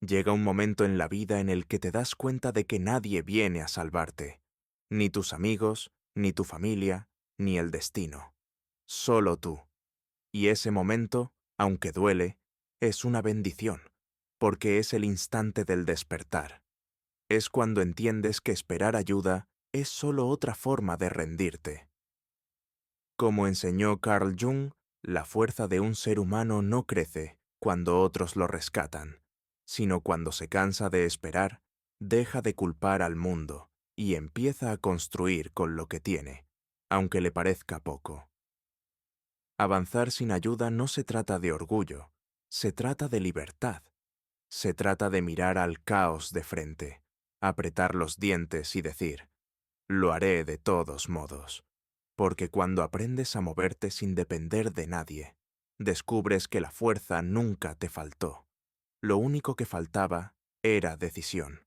Llega un momento en la vida en el que te das cuenta de que nadie viene a salvarte, ni tus amigos, ni tu familia, ni el destino. Solo tú. Y ese momento, aunque duele, es una bendición, porque es el instante del despertar. Es cuando entiendes que esperar ayuda es solo otra forma de rendirte. Como enseñó Carl Jung, la fuerza de un ser humano no crece cuando otros lo rescatan, sino cuando se cansa de esperar, deja de culpar al mundo y empieza a construir con lo que tiene, aunque le parezca poco. Avanzar sin ayuda no se trata de orgullo, se trata de libertad. Se trata de mirar al caos de frente, apretar los dientes y decir, lo haré de todos modos. Porque cuando aprendes a moverte sin depender de nadie, descubres que la fuerza nunca te faltó. Lo único que faltaba era decisión.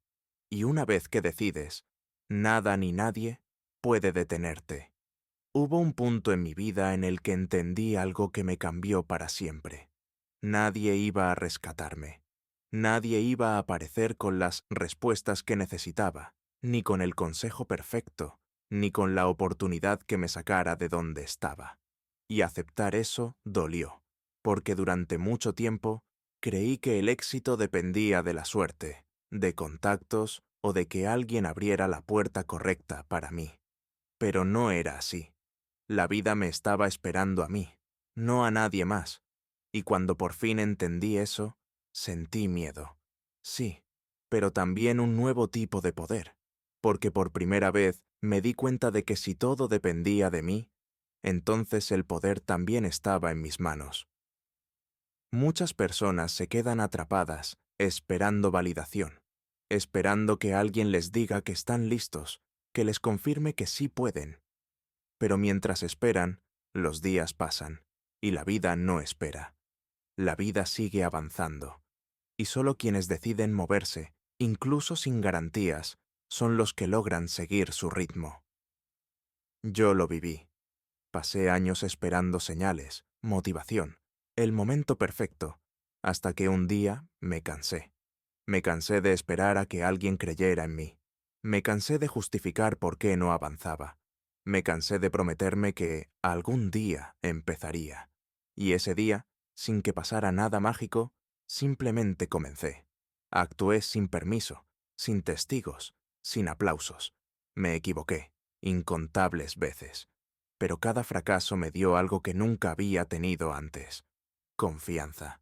Y una vez que decides, nada ni nadie puede detenerte. Hubo un punto en mi vida en el que entendí algo que me cambió para siempre. Nadie iba a rescatarme. Nadie iba a aparecer con las respuestas que necesitaba, ni con el consejo perfecto, ni con la oportunidad que me sacara de donde estaba. Y aceptar eso dolió, porque durante mucho tiempo creí que el éxito dependía de la suerte, de contactos o de que alguien abriera la puerta correcta para mí. Pero no era así. La vida me estaba esperando a mí, no a nadie más. Y cuando por fin entendí eso, sentí miedo. Sí, pero también un nuevo tipo de poder, porque por primera vez me di cuenta de que si todo dependía de mí, entonces el poder también estaba en mis manos. Muchas personas se quedan atrapadas, esperando validación, esperando que alguien les diga que están listos, que les confirme que sí pueden. Pero mientras esperan, los días pasan, y la vida no espera. La vida sigue avanzando, y solo quienes deciden moverse, incluso sin garantías, son los que logran seguir su ritmo. Yo lo viví. Pasé años esperando señales, motivación, el momento perfecto, hasta que un día me cansé. Me cansé de esperar a que alguien creyera en mí. Me cansé de justificar por qué no avanzaba. Me cansé de prometerme que algún día empezaría. Y ese día, sin que pasara nada mágico, simplemente comencé. Actué sin permiso, sin testigos, sin aplausos. Me equivoqué, incontables veces. Pero cada fracaso me dio algo que nunca había tenido antes: confianza.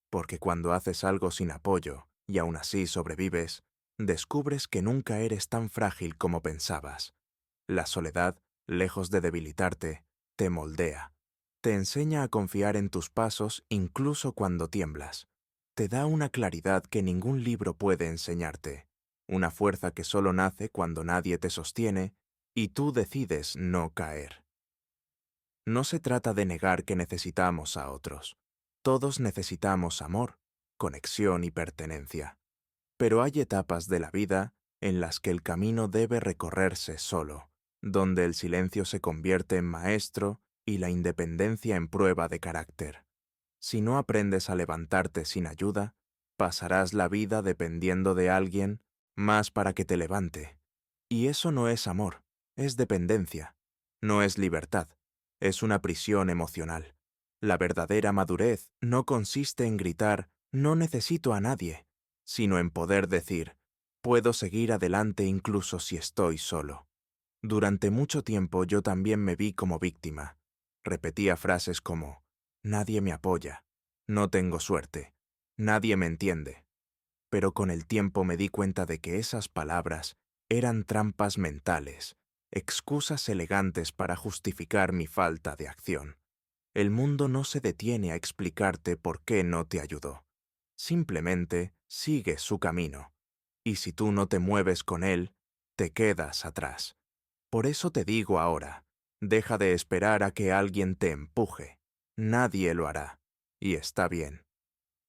Porque cuando haces algo sin apoyo, y aún así sobrevives, descubres que nunca eres tan frágil como pensabas. La soledad, lejos de debilitarte, te moldea. Te enseña a confiar en tus pasos incluso cuando tiemblas. Te da una claridad que ningún libro puede enseñarte, una fuerza que solo nace cuando nadie te sostiene y tú decides no caer. No se trata de negar que necesitamos a otros. Todos necesitamos amor, conexión y pertenencia. Pero hay etapas de la vida en las que el camino debe recorrerse solo, donde el silencio se convierte en maestro y la independencia en prueba de carácter. Si no aprendes a levantarte sin ayuda, pasarás la vida dependiendo de alguien más para que te levante. Y eso no es amor, es dependencia, no es libertad, es una prisión emocional. La verdadera madurez no consiste en gritar «no necesito a nadie», sino en poder decir «puedo seguir adelante incluso si estoy solo». Durante mucho tiempo yo también me vi como víctima. Repetía frases como «nadie me apoya», «no tengo suerte», «nadie me entiende». Pero con el tiempo me di cuenta de que esas palabras eran trampas mentales, excusas elegantes para justificar mi falta de acción. El mundo no se detiene a explicarte por qué no te ayudó. Simplemente sigue su camino. Y si tú no te mueves con él, te quedas atrás. Por eso te digo ahora, deja de esperar a que alguien te empuje. Nadie lo hará. Y está bien.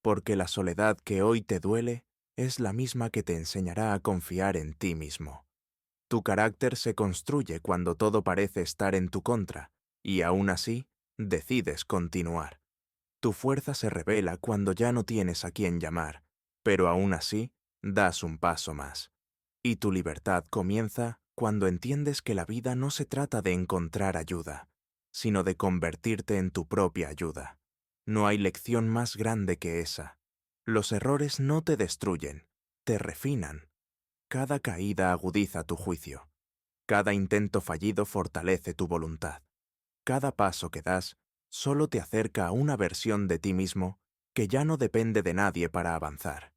Porque la soledad que hoy te duele es la misma que te enseñará a confiar en ti mismo. Tu carácter se construye cuando todo parece estar en tu contra, y aún así, decides continuar. Tu fuerza se revela cuando ya no tienes a quién llamar, pero aún así das un paso más. Y tu libertad comienza cuando entiendes que la vida no se trata de encontrar ayuda, sino de convertirte en tu propia ayuda. No hay lección más grande que esa. Los errores no te destruyen, te refinan. Cada caída agudiza tu juicio. Cada intento fallido fortalece tu voluntad. Cada paso que das solo te acerca a una versión de ti mismo que ya no depende de nadie para avanzar.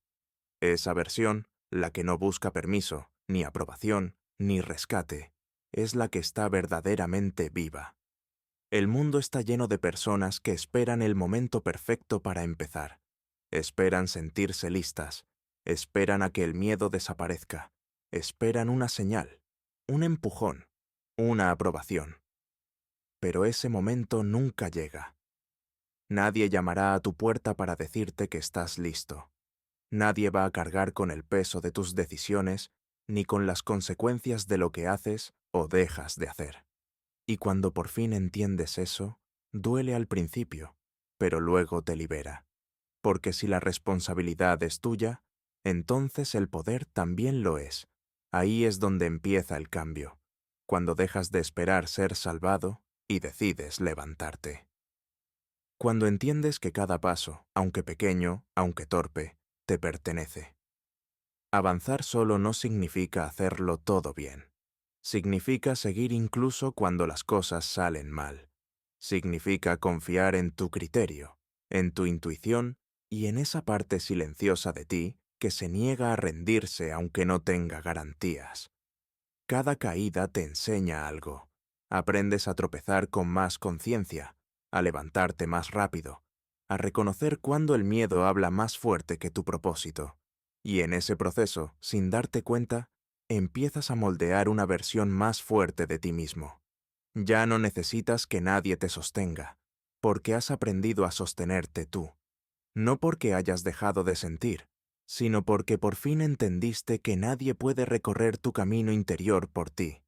Esa versión, la que no busca permiso, ni aprobación, ni rescate, es la que está verdaderamente viva. El mundo está lleno de personas que esperan el momento perfecto para empezar. Esperan sentirse listas. Esperan a que el miedo desaparezca. Esperan una señal, un empujón, una aprobación. Pero ese momento nunca llega. Nadie llamará a tu puerta para decirte que estás listo. Nadie va a cargar con el peso de tus decisiones ni con las consecuencias de lo que haces o dejas de hacer. Y cuando por fin entiendes eso, duele al principio, pero luego te libera. Porque si la responsabilidad es tuya, entonces el poder también lo es. Ahí es donde empieza el cambio, cuando dejas de esperar ser salvado y decides levantarte. Cuando entiendes que cada paso, aunque pequeño, aunque torpe, te pertenece. Avanzar solo no significa hacerlo todo bien. Significa seguir incluso cuando las cosas salen mal. Significa confiar en tu criterio, en tu intuición y en esa parte silenciosa de ti que se niega a rendirse aunque no tenga garantías. Cada caída te enseña algo. Aprendes a tropezar con más conciencia, a levantarte más rápido, a reconocer cuando el miedo habla más fuerte que tu propósito. Y en ese proceso, sin darte cuenta, empiezas a moldear una versión más fuerte de ti mismo. Ya no necesitas que nadie te sostenga, porque has aprendido a sostenerte tú. No porque hayas dejado de sentir, sino porque por fin entendiste que nadie puede recorrer tu camino interior por ti.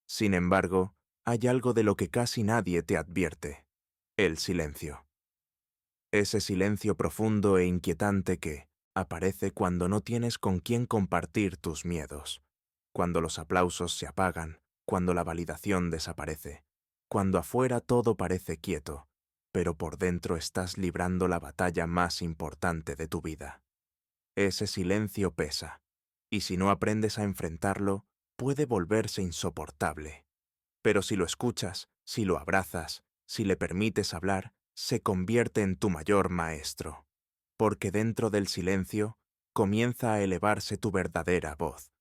Sin embargo, hay algo de lo que casi nadie te advierte: el silencio. Ese silencio profundo e inquietante que aparece cuando no tienes con quién compartir tus miedos, cuando los aplausos se apagan, cuando la validación desaparece, cuando afuera todo parece quieto, pero por dentro estás librando la batalla más importante de tu vida. Ese silencio pesa, y si no aprendes a enfrentarlo, puede volverse insoportable. Pero si lo escuchas, si lo abrazas, si le permites hablar, se convierte en tu mayor maestro. Porque dentro del silencio comienza a elevarse tu verdadera voz,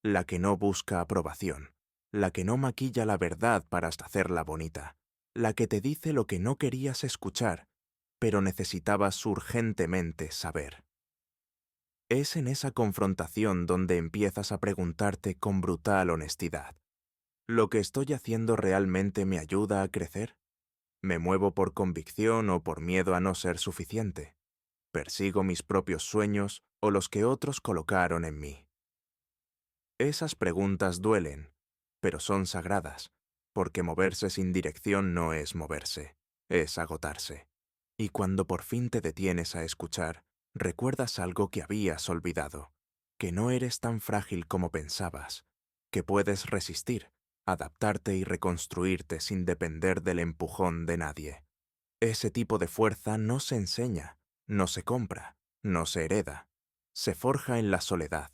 la que no busca aprobación, la que no maquilla la verdad para hacerla bonita, la que te dice lo que no querías escuchar, pero necesitabas urgentemente saber. Es en esa confrontación donde empiezas a preguntarte con brutal honestidad: ¿lo que estoy haciendo realmente me ayuda a crecer? ¿Me muevo por convicción o por miedo a no ser suficiente? ¿Persigo mis propios sueños o los que otros colocaron en mí? Esas preguntas duelen, pero son sagradas, porque moverse sin dirección no es moverse, es agotarse. Y cuando por fin te detienes a escuchar, recuerdas algo que habías olvidado: que no eres tan frágil como pensabas, que puedes resistir, adaptarte y reconstruirte sin depender del empujón de nadie. Ese tipo de fuerza no se enseña, no se compra, no se hereda. Se forja en la soledad,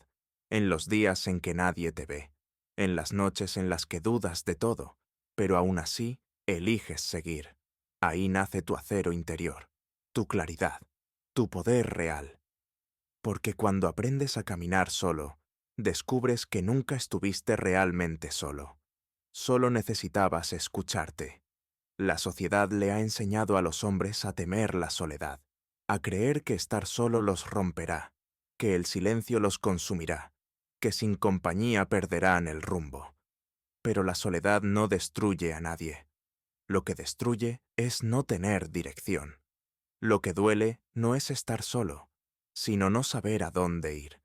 en los días en que nadie te ve, en las noches en las que dudas de todo, pero aún así eliges seguir. Ahí nace tu acero interior, tu claridad, tu poder real. Porque cuando aprendes a caminar solo, descubres que nunca estuviste realmente solo. Solo necesitabas escucharte. La sociedad le ha enseñado a los hombres a temer la soledad, a creer que estar solo los romperá, que el silencio los consumirá, que sin compañía perderán el rumbo. Pero la soledad no destruye a nadie. Lo que destruye es no tener dirección. Lo que duele no es estar solo, sino no saber a dónde ir.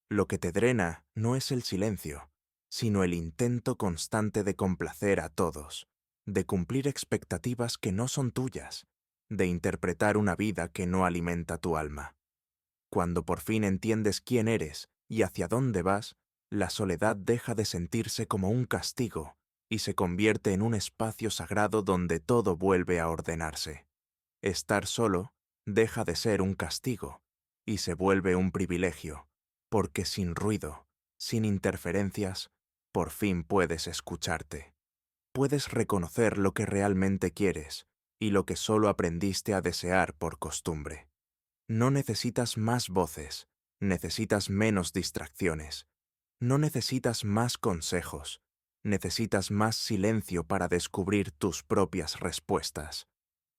Lo que te drena no es el silencio, sino el intento constante de complacer a todos, de cumplir expectativas que no son tuyas, de interpretar una vida que no alimenta tu alma. Cuando por fin entiendes quién eres y hacia dónde vas, la soledad deja de sentirse como un castigo y se convierte en un espacio sagrado donde todo vuelve a ordenarse. Estar solo deja de ser un castigo y se vuelve un privilegio, porque sin ruido, sin interferencias, por fin puedes escucharte. Puedes reconocer lo que realmente quieres y lo que solo aprendiste a desear por costumbre. No necesitas más voces, necesitas menos distracciones. No necesitas más consejos, necesitas más silencio para descubrir tus propias respuestas.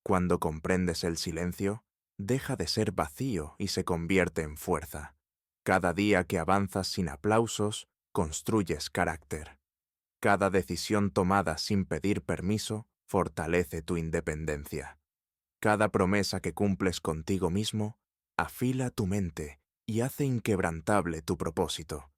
Cuando comprendes el silencio, deja de ser vacío y se convierte en fuerza. Cada día que avanzas sin aplausos, construyes carácter. Cada decisión tomada sin pedir permiso fortalece tu independencia. Cada promesa que cumples contigo mismo afila tu mente y hace inquebrantable tu propósito.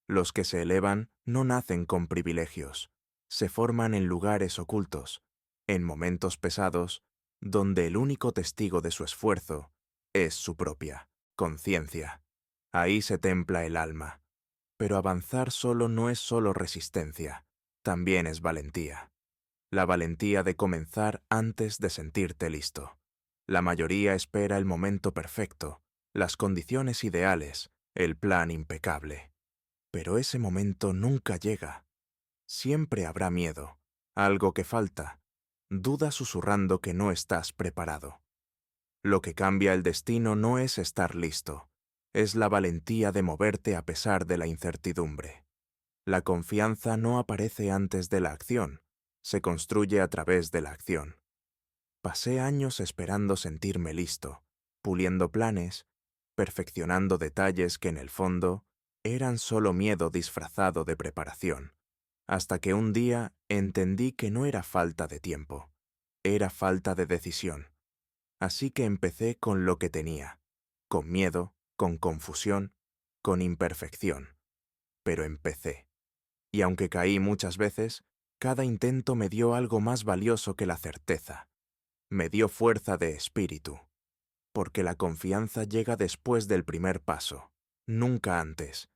Los que se elevan no nacen con privilegios, se forman en lugares ocultos, en momentos pesados, donde el único testigo de su esfuerzo es su propia conciencia. Ahí se templa el alma. Pero avanzar solo no es solo resistencia, también es valentía. La valentía de comenzar antes de sentirte listo. La mayoría espera el momento perfecto, las condiciones ideales, el plan impecable. Pero ese momento nunca llega. Siempre habrá miedo, algo que falta, duda susurrando que no estás preparado. Lo que cambia el destino no es estar listo, es la valentía de moverte a pesar de la incertidumbre. La confianza no aparece antes de la acción, se construye a través de la acción. Pasé años esperando sentirme listo, puliendo planes, perfeccionando detalles que en el fondo eran solo miedo disfrazado de preparación, hasta que un día entendí que no era falta de tiempo, era falta de decisión. Así que empecé con lo que tenía, con miedo, con confusión, con imperfección, pero empecé. Y aunque caí muchas veces, cada intento me dio algo más valioso que la certeza. Me dio fuerza de espíritu, porque la confianza llega después del primer paso, nunca antes.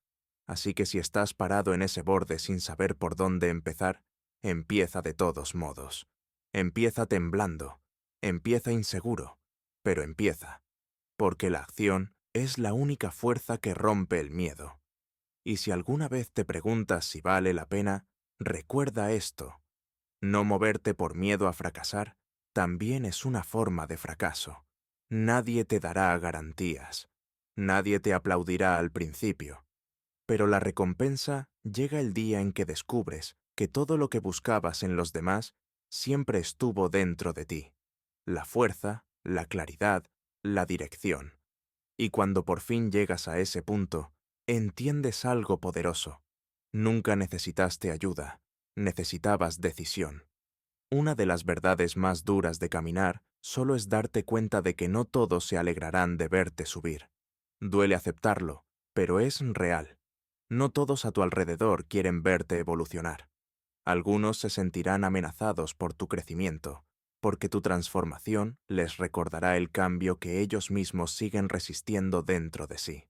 Así que si estás parado en ese borde sin saber por dónde empezar, empieza de todos modos. Empieza temblando, empieza inseguro, pero empieza, porque la acción es la única fuerza que rompe el miedo. Y si alguna vez te preguntas si vale la pena, recuerda esto. No moverte por miedo a fracasar también es una forma de fracaso. Nadie te dará garantías. Nadie te aplaudirá al principio. Pero la recompensa llega el día en que descubres que todo lo que buscabas en los demás siempre estuvo dentro de ti. La fuerza, la claridad, la dirección. Y cuando por fin llegas a ese punto, entiendes algo poderoso. Nunca necesitaste ayuda, necesitabas decisión. Una de las verdades más duras de caminar solo es darte cuenta de que no todos se alegrarán de verte subir. Duele aceptarlo, pero es real. No todos a tu alrededor quieren verte evolucionar. Algunos se sentirán amenazados por tu crecimiento, porque tu transformación les recordará el cambio que ellos mismos siguen resistiendo dentro de sí.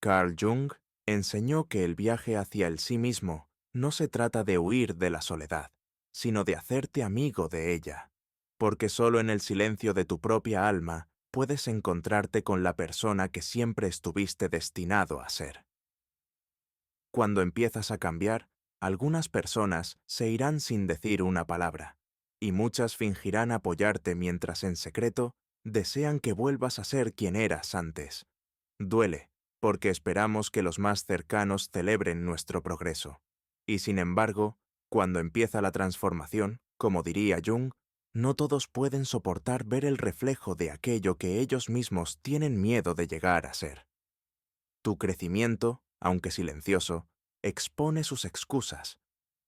Carl Jung enseñó que el viaje hacia el sí mismo no se trata de huir de la soledad, sino de hacerte amigo de ella, porque solo en el silencio de tu propia alma puedes encontrarte con la persona que siempre estuviste destinado a ser. Cuando empiezas a cambiar, algunas personas se irán sin decir una palabra, y muchas fingirán apoyarte mientras en secreto desean que vuelvas a ser quien eras antes. Duele, porque esperamos que los más cercanos celebren nuestro progreso. Y sin embargo, cuando empieza la transformación, como diría Jung, no todos pueden soportar ver el reflejo de aquello que ellos mismos tienen miedo de llegar a ser. Tu crecimiento, aunque silencioso, expone sus excusas,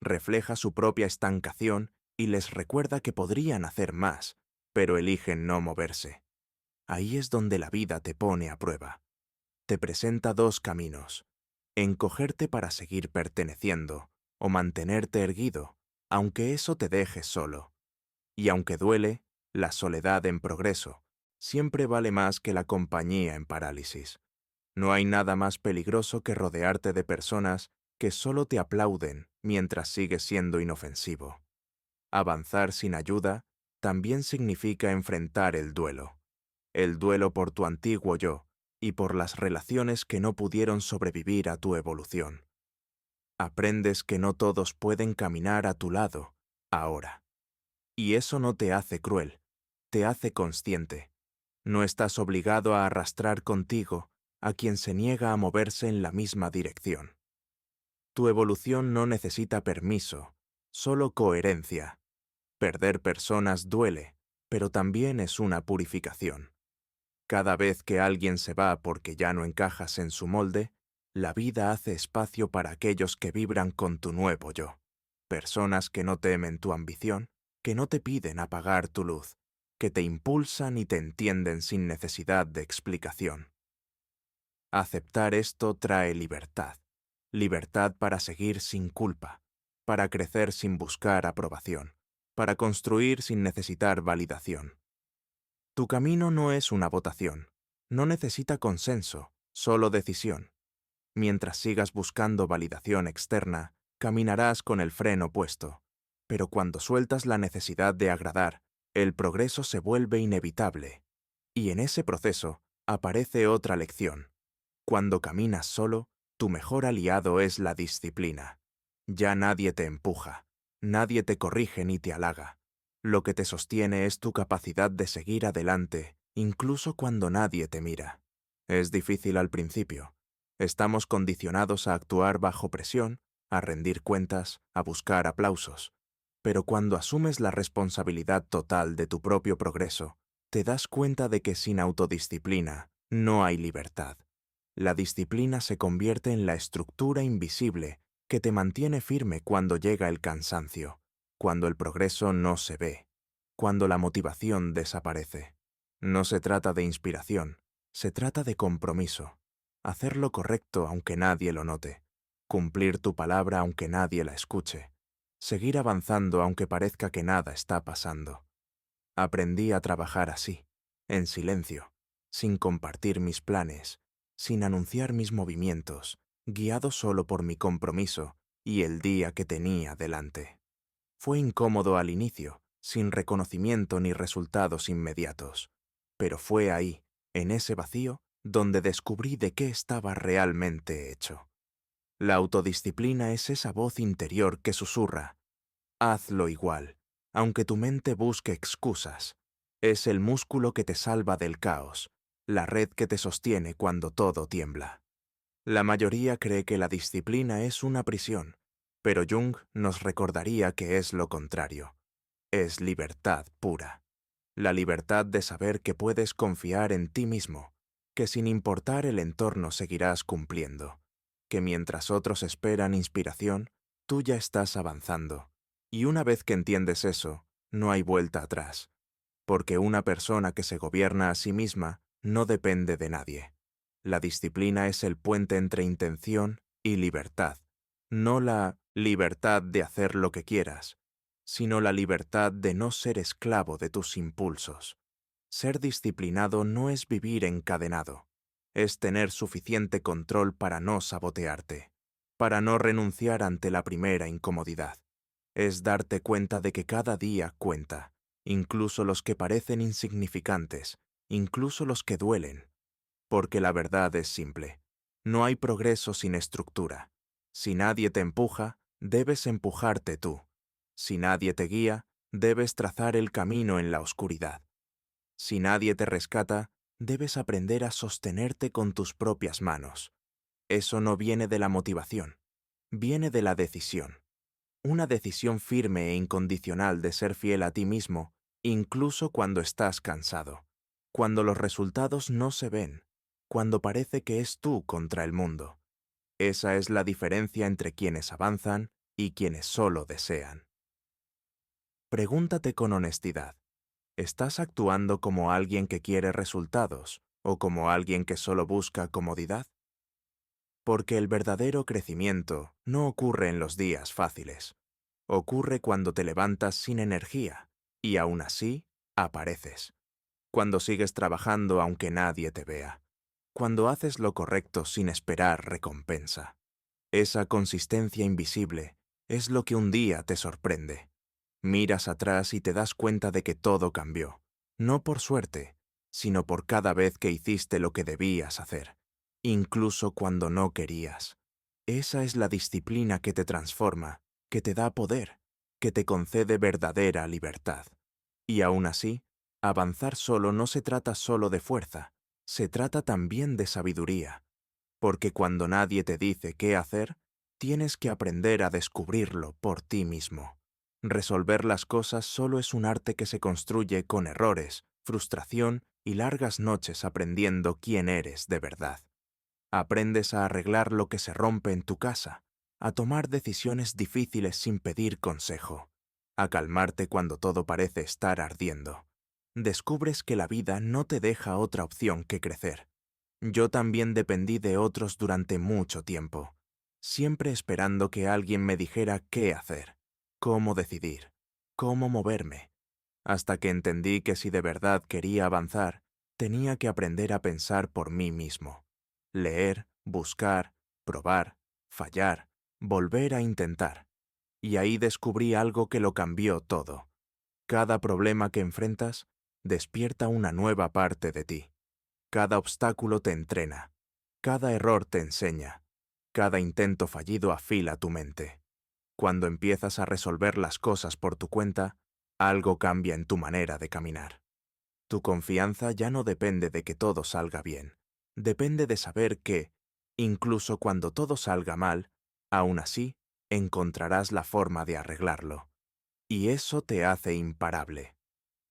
refleja su propia estancación y les recuerda que podrían hacer más, pero eligen no moverse. Ahí es donde la vida te pone a prueba. Te presenta dos caminos: encogerte para seguir perteneciendo o mantenerte erguido, aunque eso te deje solo. Y aunque duele, la soledad en progreso siempre vale más que la compañía en parálisis. No hay nada más peligroso que rodearte de personas que solo te aplauden mientras sigues siendo inofensivo. Avanzar sin ayuda también significa enfrentar el duelo por tu antiguo yo y por las relaciones que no pudieron sobrevivir a tu evolución. Aprendes que no todos pueden caminar a tu lado, ahora. Y eso no te hace cruel, te hace consciente. No estás obligado a arrastrar contigo a quien se niega a moverse en la misma dirección. Tu evolución no necesita permiso, solo coherencia. Perder personas duele, pero también es una purificación. Cada vez que alguien se va porque ya no encajas en su molde, la vida hace espacio para aquellos que vibran con tu nuevo yo. Personas que no temen tu ambición, que no te piden apagar tu luz, que te impulsan y te entienden sin necesidad de explicación. Aceptar esto trae libertad. Libertad para seguir sin culpa, para crecer sin buscar aprobación, para construir sin necesitar validación. Tu camino no es una votación, no necesita consenso, solo decisión. Mientras sigas buscando validación externa, caminarás con el freno puesto. Pero cuando sueltas la necesidad de agradar, el progreso se vuelve inevitable. Y en ese proceso aparece otra lección. Cuando caminas solo, tu mejor aliado es la disciplina. Ya nadie te empuja, nadie te corrige ni te halaga. Lo que te sostiene es tu capacidad de seguir adelante, incluso cuando nadie te mira. Es difícil al principio. Estamos condicionados a actuar bajo presión, a rendir cuentas, a buscar aplausos. Pero cuando asumes la responsabilidad total de tu propio progreso, te das cuenta de que sin autodisciplina no hay libertad. La disciplina se convierte en la estructura invisible que te mantiene firme cuando llega el cansancio, cuando el progreso no se ve, cuando la motivación desaparece. No se trata de inspiración, se trata de compromiso. Hacer lo correcto aunque nadie lo note. Cumplir tu palabra aunque nadie la escuche. Seguir avanzando aunque parezca que nada está pasando. Aprendí a trabajar así, en silencio, sin compartir mis planes, sin anunciar mis movimientos, guiado solo por mi compromiso y el día que tenía delante. Fue incómodo al inicio, sin reconocimiento ni resultados inmediatos, pero fue ahí, en ese vacío, donde descubrí de qué estaba realmente hecho. La autodisciplina es esa voz interior que susurra: hazlo igual, aunque tu mente busque excusas. Es el músculo que te salva del caos, la red que te sostiene cuando todo tiembla. La mayoría cree que la disciplina es una prisión, pero Jung nos recordaría que es lo contrario. Es libertad pura. La libertad de saber que puedes confiar en ti mismo, que sin importar el entorno seguirás cumpliendo, que mientras otros esperan inspiración, tú ya estás avanzando. Y una vez que entiendes eso, no hay vuelta atrás, porque una persona que se gobierna a sí misma no depende de nadie. La disciplina es el puente entre intención y libertad, no la libertad de hacer lo que quieras, sino la libertad de no ser esclavo de tus impulsos. Ser disciplinado no es vivir encadenado, es tener suficiente control para no sabotearte, para no renunciar ante la primera incomodidad. Es darte cuenta de que cada día cuenta, incluso los que parecen insignificantes, incluso los que duelen. Porque la verdad es simple. No hay progreso sin estructura. Si nadie te empuja, debes empujarte tú. Si nadie te guía, debes trazar el camino en la oscuridad. Si nadie te rescata, debes aprender a sostenerte con tus propias manos. Eso no viene de la motivación, viene de la decisión. Una decisión firme e incondicional de ser fiel a ti mismo, incluso cuando estás cansado, cuando los resultados no se ven, cuando parece que es tú contra el mundo. Esa es la diferencia entre quienes avanzan y quienes solo desean. Pregúntate con honestidad: ¿estás actuando como alguien que quiere resultados o como alguien que solo busca comodidad? Porque el verdadero crecimiento no ocurre en los días fáciles. Ocurre cuando te levantas sin energía y aún así apareces. Cuando sigues trabajando aunque nadie te vea. cuando haces lo correcto sin esperar recompensa. Esa consistencia invisible es lo que un día te sorprende. Miras atrás y te das cuenta de que todo cambió, no por suerte, sino por cada vez que hiciste lo que debías hacer, incluso cuando no querías. Esa es la disciplina que te transforma, que te da poder, que te concede verdadera libertad. Y aún así, avanzar solo no se trata solo de fuerza, se trata también de sabiduría, porque cuando nadie te dice qué hacer, tienes que aprender a descubrirlo por ti mismo. Resolver las cosas solo es un arte que se construye con errores, frustración y largas noches aprendiendo quién eres de verdad. Aprendes a arreglar lo que se rompe en tu casa, a tomar decisiones difíciles sin pedir consejo, a calmarte cuando todo parece estar ardiendo. Descubres que la vida no te deja otra opción que crecer. Yo también dependí de otros durante mucho tiempo, siempre esperando que alguien me dijera qué hacer, cómo decidir, cómo moverme, hasta que entendí que si de verdad quería avanzar, tenía que aprender a pensar por mí mismo. Leer, buscar, probar, fallar, volver a intentar. Y ahí descubrí algo que lo cambió todo. Cada problema que enfrentas despierta una nueva parte de ti. Cada obstáculo te entrena. Cada error te enseña. Cada intento fallido afila tu mente. Cuando empiezas a resolver las cosas por tu cuenta, algo cambia en tu manera de caminar. Tu confianza ya no depende de que todo salga bien. Depende de saber que, incluso cuando todo salga mal, aún así, encontrarás la forma de arreglarlo. Y eso te hace imparable.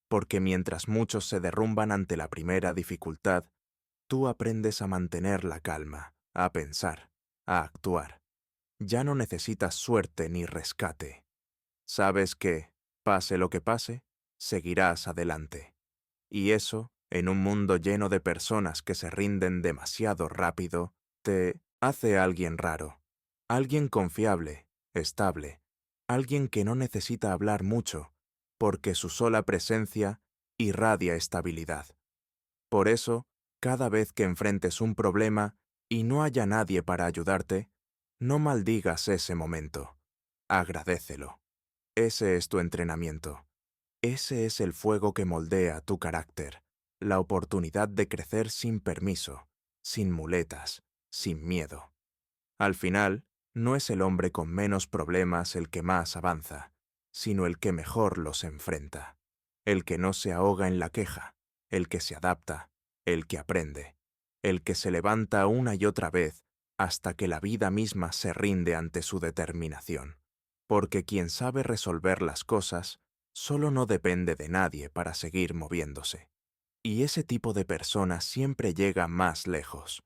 Porque mientras muchos se derrumban ante la primera dificultad, tú aprendes a mantener la calma, a pensar, a actuar. Ya no necesitas suerte ni rescate. Sabes que, pase lo que pase, seguirás adelante. Y eso, en un mundo lleno de personas que se rinden demasiado rápido, te hace alguien raro, alguien confiable, estable, alguien que no necesita hablar mucho, porque su sola presencia irradia estabilidad. Por eso, cada vez que enfrentes un problema y no haya nadie para ayudarte, no maldigas ese momento. Agradécelo. Ese es tu entrenamiento. Ese es el fuego que moldea tu carácter, la oportunidad de crecer sin permiso, sin muletas, sin miedo. Al final, no es el hombre con menos problemas el que más avanza, sino el que mejor los enfrenta, el que no se ahoga en la queja, el que se adapta, el que aprende, el que se levanta una y otra vez hasta que la vida misma se rinde ante su determinación. Porque quien sabe resolver las cosas solo no depende de nadie para seguir moviéndose. Y ese tipo de persona siempre llega más lejos.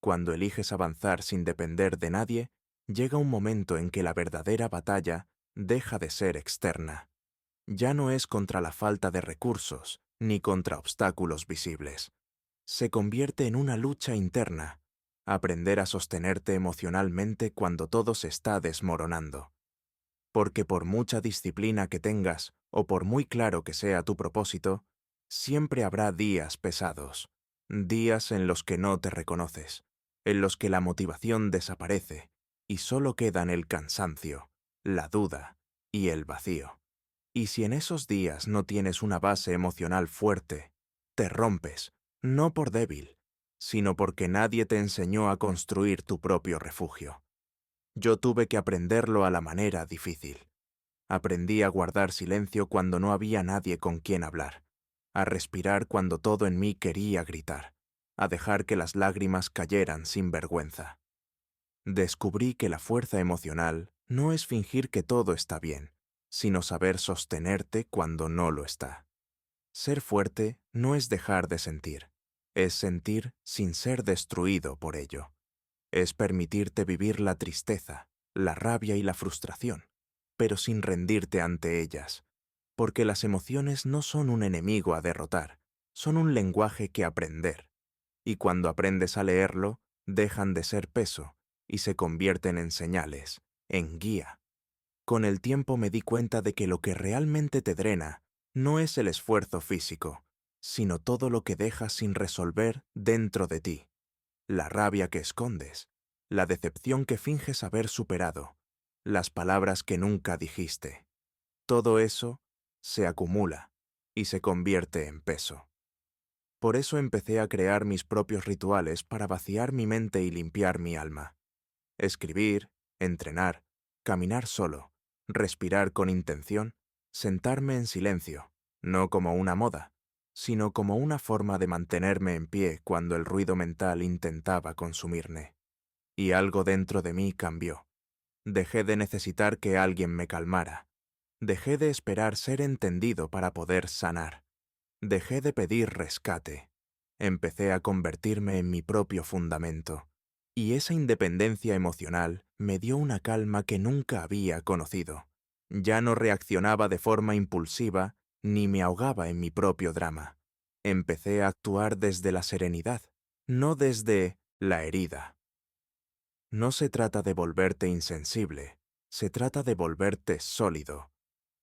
Cuando eliges avanzar sin depender de nadie, llega un momento en que la verdadera batalla deja de ser externa. Ya no es contra la falta de recursos, ni contra obstáculos visibles. Se convierte en una lucha interna, aprender a sostenerte emocionalmente cuando todo se está desmoronando. Porque por mucha disciplina que tengas o por muy claro que sea tu propósito, siempre habrá días pesados, días en los que no te reconoces, en los que la motivación desaparece y solo quedan el cansancio, la duda y el vacío. Y si en esos días no tienes una base emocional fuerte, te rompes, no por débil, sino porque nadie te enseñó a construir tu propio refugio. Yo tuve que aprenderlo a la manera difícil. Aprendí a guardar silencio cuando no había nadie con quien hablar, a respirar cuando todo en mí quería gritar, a dejar que las lágrimas cayeran sin vergüenza. Descubrí que la fuerza emocional no es fingir que todo está bien, sino saber sostenerte cuando no lo está. Ser fuerte no es dejar de sentir, es sentir sin ser destruido por ello. Es permitirte vivir la tristeza, la rabia y la frustración, pero sin rendirte ante ellas, porque las emociones no son un enemigo a derrotar, son un lenguaje que aprender, y cuando aprendes a leerlo, dejan de ser peso y se convierten en señales, en guía. Con el tiempo me di cuenta de que lo que realmente te drena no es el esfuerzo físico, sino todo lo que dejas sin resolver dentro de ti. la rabia que escondes, la decepción que finges haber superado, las palabras que nunca dijiste. Todo eso se acumula y se convierte en peso. Por eso empecé a crear mis propios rituales para vaciar mi mente y limpiar mi alma. Escribir, entrenar, caminar solo, respirar con intención, sentarme en silencio, no como una moda, sino como una forma de mantenerme en pie cuando el ruido mental intentaba consumirme. Y algo dentro de mí cambió. Dejé de necesitar que alguien me calmara. Dejé de esperar ser entendido para poder sanar. Dejé de pedir rescate. Empecé a convertirme en mi propio fundamento. Y esa independencia emocional me dio una calma que nunca había conocido. Ya no reaccionaba de forma impulsiva ni me ahogaba en mi propio drama. Empecé a actuar desde la serenidad, no desde la herida. No se trata de volverte insensible, se trata de volverte sólido.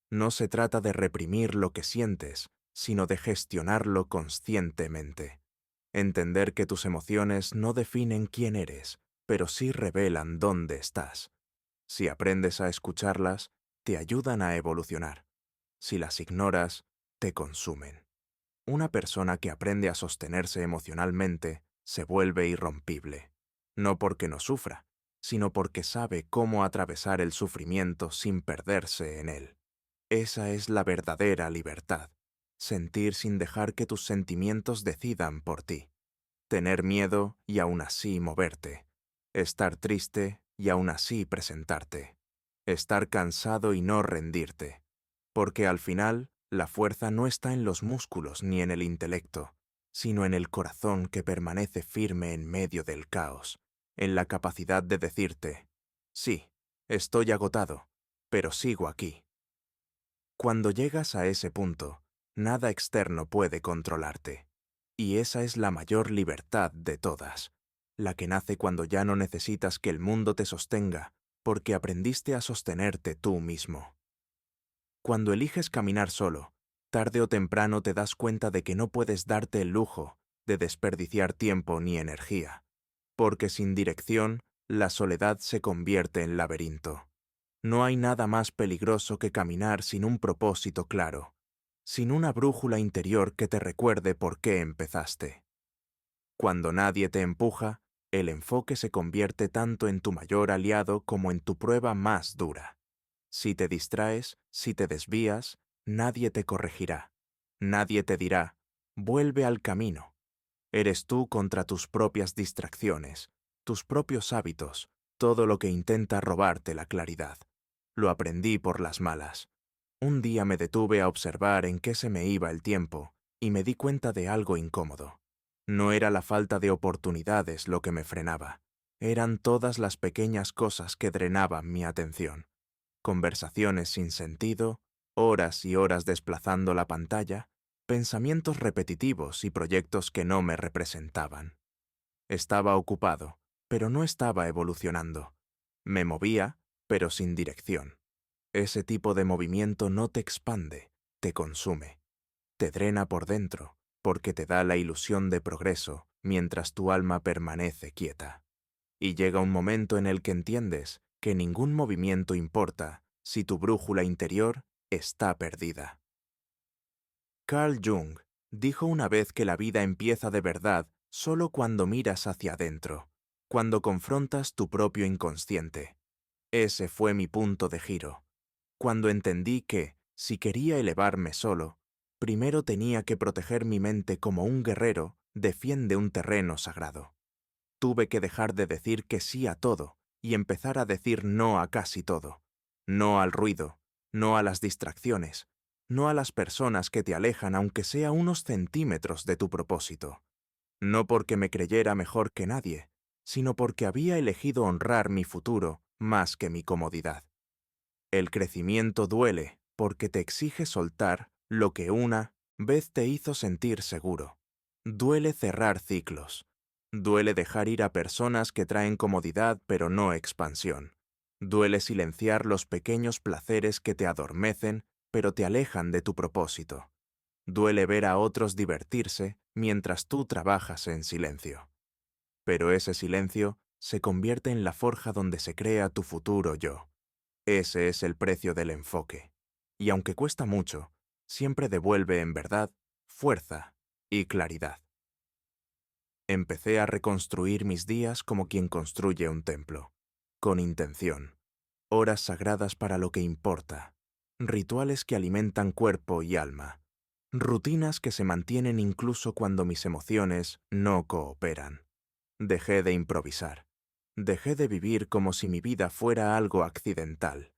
No se trata de reprimir lo que sientes, sino de gestionarlo conscientemente. Entender que tus emociones no definen quién eres, pero sí revelan dónde estás. Si aprendes a escucharlas, te ayudan a evolucionar. Si las ignoras, te consumen. Una persona que aprende a sostenerse emocionalmente se vuelve irrompible. No porque no sufra, sino porque sabe cómo atravesar el sufrimiento sin perderse en él. Esa es la verdadera libertad. Sentir sin dejar que tus sentimientos decidan por ti. Tener miedo y aún así moverte. Estar triste y aún así presentarte. Estar cansado y no rendirte. Porque al final, la fuerza no está en los músculos ni en el intelecto, sino en el corazón que permanece firme en medio del caos, en la capacidad de decirte, sí, estoy agotado, pero sigo aquí. Cuando llegas a ese punto, nada externo puede controlarte. Y esa es la mayor libertad de todas, la que nace cuando ya no necesitas que el mundo te sostenga, porque aprendiste a sostenerte tú mismo. Cuando eliges caminar solo, tarde o temprano te das cuenta de que no puedes darte el lujo de desperdiciar tiempo ni energía, porque sin dirección, la soledad se convierte en laberinto. No hay nada más peligroso que caminar sin un propósito claro, sin una brújula interior que te recuerde por qué empezaste. Cuando nadie te empuja, el enfoque se convierte tanto en tu mayor aliado como en tu prueba más dura. Si te distraes, si te desvías, nadie te corregirá. Nadie te dirá, vuelve al camino. Eres tú contra tus propias distracciones, tus propios hábitos, todo lo que intenta robarte la claridad. Lo aprendí por las malas. Un día me detuve a observar en qué se me iba el tiempo y me di cuenta de algo incómodo. No era la falta de oportunidades lo que me frenaba. Eran todas las pequeñas cosas que drenaban mi atención. Conversaciones sin sentido, horas y horas desplazando la pantalla, pensamientos repetitivos y proyectos que no me representaban. Estaba ocupado, pero no estaba evolucionando. Me movía, pero sin dirección. Ese tipo de movimiento no te expande, te consume. Te drena por dentro, porque te da la ilusión de progreso mientras tu alma permanece quieta. Y llega un momento en el que entiendes que ningún movimiento importa si tu brújula interior está perdida. Carl Jung dijo una vez que la vida empieza de verdad solo cuando miras hacia adentro, cuando confrontas tu propio inconsciente. Ese fue mi punto de giro, cuando entendí que, si quería elevarme solo, primero tenía que proteger mi mente como un guerrero defiende un terreno sagrado. Tuve que dejar de decir que sí a todo y empezar a decir no a casi todo. No al ruido, no a las distracciones, no a las personas que te alejan aunque sea unos centímetros de tu propósito. No porque me creyera mejor que nadie, sino porque había elegido honrar mi futuro más que mi comodidad. El crecimiento duele porque te exige soltar lo que una vez te hizo sentir seguro. Duele cerrar ciclos. Duele dejar ir a personas que traen comodidad pero no expansión. Duele silenciar los pequeños placeres que te adormecen pero te alejan de tu propósito. Duele ver a otros divertirse mientras tú trabajas en silencio. Pero ese silencio se convierte en la forja donde se crea tu futuro yo. Ese es el precio del enfoque. Y aunque cuesta mucho, siempre devuelve en verdad fuerza y claridad. Empecé a reconstruir mis días como quien construye un templo, con intención, horas sagradas para lo que importa, rituales que alimentan cuerpo y alma, rutinas que se mantienen incluso cuando mis emociones no cooperan. Dejé de improvisar. Dejé de vivir como si mi vida fuera algo accidental.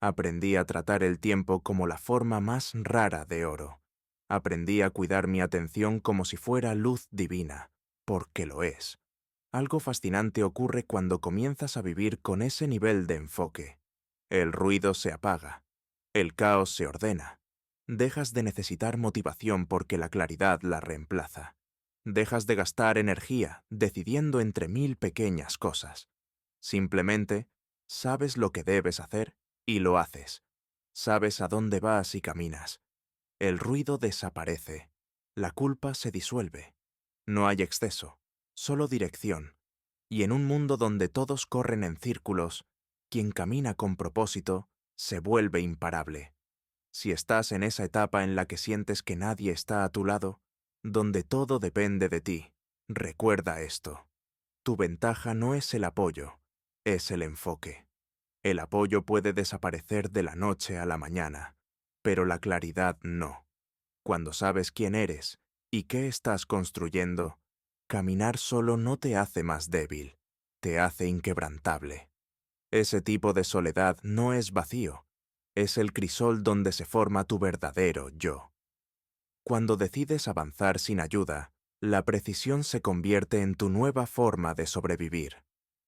Aprendí a tratar el tiempo como la forma más rara de oro. Aprendí a cuidar mi atención como si fuera luz divina, porque lo es. Algo fascinante ocurre cuando comienzas a vivir con ese nivel de enfoque. El ruido se apaga. El caos se ordena. Dejas de necesitar motivación porque la claridad la reemplaza. Dejas de gastar energía decidiendo entre 1000 pequeñas cosas. Simplemente sabes lo que debes hacer y lo haces. Sabes a dónde vas y caminas. El ruido desaparece. La culpa se disuelve. No hay exceso, solo dirección. Y en un mundo donde todos corren en círculos, quien camina con propósito se vuelve imparable. Si estás en esa etapa en la que sientes que nadie está a tu lado, donde todo depende de ti, recuerda esto. Tu ventaja no es el apoyo, es el enfoque. El apoyo puede desaparecer de la noche a la mañana, pero la claridad no. Cuando sabes quién eres y qué estás construyendo, caminar solo no te hace más débil, te hace inquebrantable. Ese tipo de soledad no es vacío, es el crisol donde se forma tu verdadero yo. Cuando decides avanzar sin ayuda, la precisión se convierte en tu nueva forma de sobrevivir.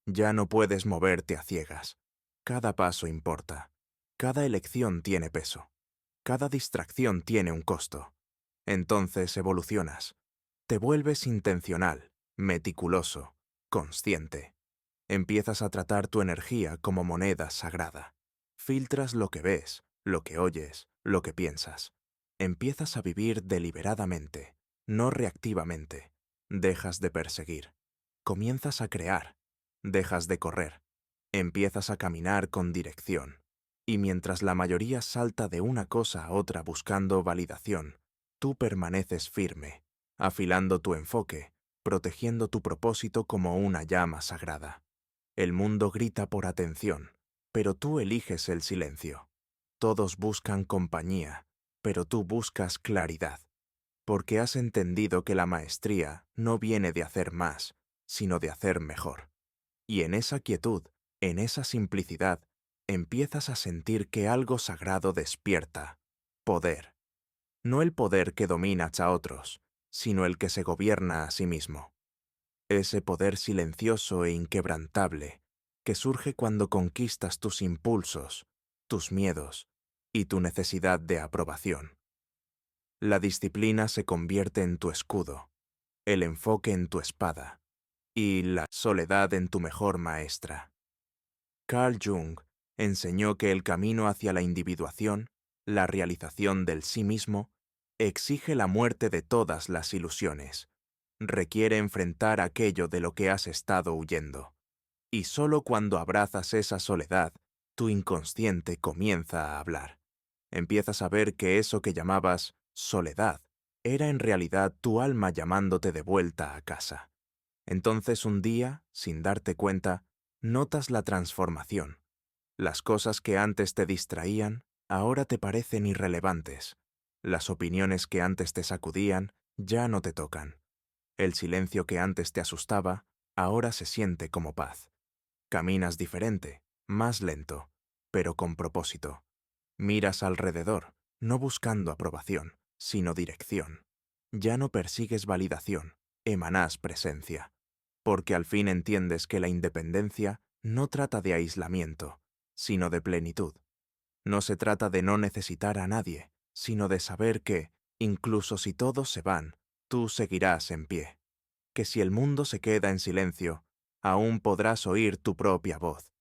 Ya no puedes moverte a ciegas. Cada paso importa. Cada elección tiene peso. Cada distracción tiene un costo. Entonces evolucionas. Te vuelves intencional, meticuloso, consciente. Empiezas a tratar tu energía como moneda sagrada. Filtras lo que ves, lo que oyes, lo que piensas. Empiezas a vivir deliberadamente, no reactivamente. Dejas de perseguir. Comienzas a crear. Dejas de correr. Empiezas a caminar con dirección. Y mientras la mayoría salta de una cosa a otra buscando validación, tú permaneces firme, afilando tu enfoque, protegiendo tu propósito como una llama sagrada. El mundo grita por atención, pero tú eliges el silencio. Todos buscan compañía, pero tú buscas claridad, porque has entendido que la maestría no viene de hacer más, sino de hacer mejor. Y en esa quietud, en esa simplicidad, empiezas a sentir que algo sagrado despierta, poder. No el poder que domina a otros, sino el que se gobierna a sí mismo. Ese poder silencioso e inquebrantable que surge cuando conquistas tus impulsos, tus miedos y tu necesidad de aprobación. La disciplina se convierte en tu escudo, el enfoque en tu espada y la soledad en tu mejor maestra. Carl Jung enseñó que el camino hacia la individuación, la realización del sí mismo, exige la muerte de todas las ilusiones. Requiere enfrentar aquello de lo que has estado huyendo. Y solo cuando abrazas esa soledad, tu inconsciente comienza a hablar. Empiezas a ver que eso que llamabas soledad era en realidad tu alma llamándote de vuelta a casa. Entonces un día, sin darte cuenta, notas la transformación. Las cosas que antes te distraían, ahora te parecen irrelevantes. Las opiniones que antes te sacudían, ya no te tocan. El silencio que antes te asustaba, ahora se siente como paz. Caminas diferente, más lento, pero con propósito. Miras alrededor, no buscando aprobación, sino dirección. Ya no persigues validación, emanas presencia. Porque al fin entiendes que la independencia no trata de aislamiento, sino de plenitud. No se trata de no necesitar a nadie, sino de saber que, incluso si todos se van, tú seguirás en pie. Que si el mundo se queda en silencio, aún podrás oír tu propia voz.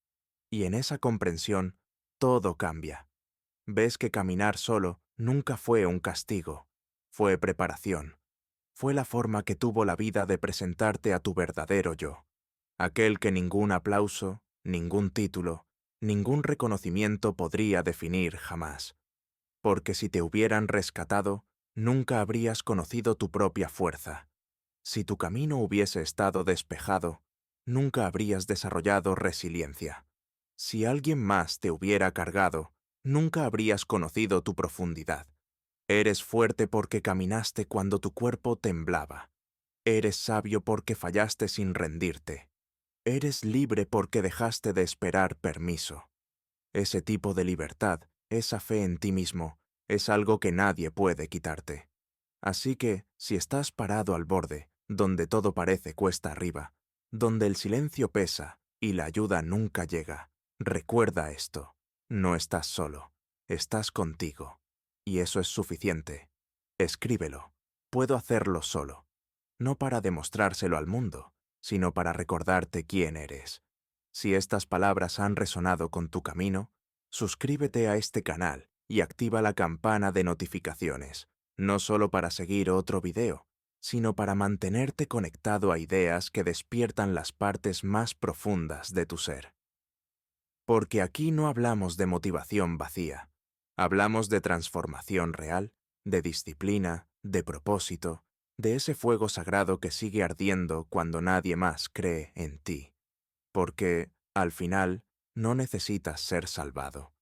Y en esa comprensión, todo cambia. Ves que caminar solo nunca fue un castigo, fue preparación. Fue la forma que tuvo la vida de presentarte a tu verdadero yo. aquel que ningún aplauso, ningún título, ningún reconocimiento podría definir jamás, porque si te hubieran rescatado, nunca habrías conocido tu propia fuerza. Si tu camino hubiese estado despejado, nunca habrías desarrollado resiliencia. Si alguien más te hubiera cargado, nunca habrías conocido tu profundidad. Eres fuerte porque caminaste cuando tu cuerpo temblaba. Eres sabio porque fallaste sin rendirte. Eres libre porque dejaste de esperar permiso. Ese tipo de libertad, esa fe en ti mismo, es algo que nadie puede quitarte. Así que, si estás parado al borde, donde todo parece cuesta arriba, donde el silencio pesa y la ayuda nunca llega, recuerda esto: no estás solo, estás contigo. Y eso es suficiente. Escríbelo. Puedo hacerlo solo. No para demostrárselo al mundo, sino para recordarte quién eres. Si estas palabras han resonado con tu camino, suscríbete a este canal y activa la campana de notificaciones, no solo para seguir otro video, sino para mantenerte conectado a ideas que despiertan las partes más profundas de tu ser. Porque aquí no hablamos de motivación vacía, hablamos de transformación real, de disciplina, de propósito, de ese fuego sagrado que sigue ardiendo cuando nadie más cree en ti. Porque, al final, no necesitas ser salvado.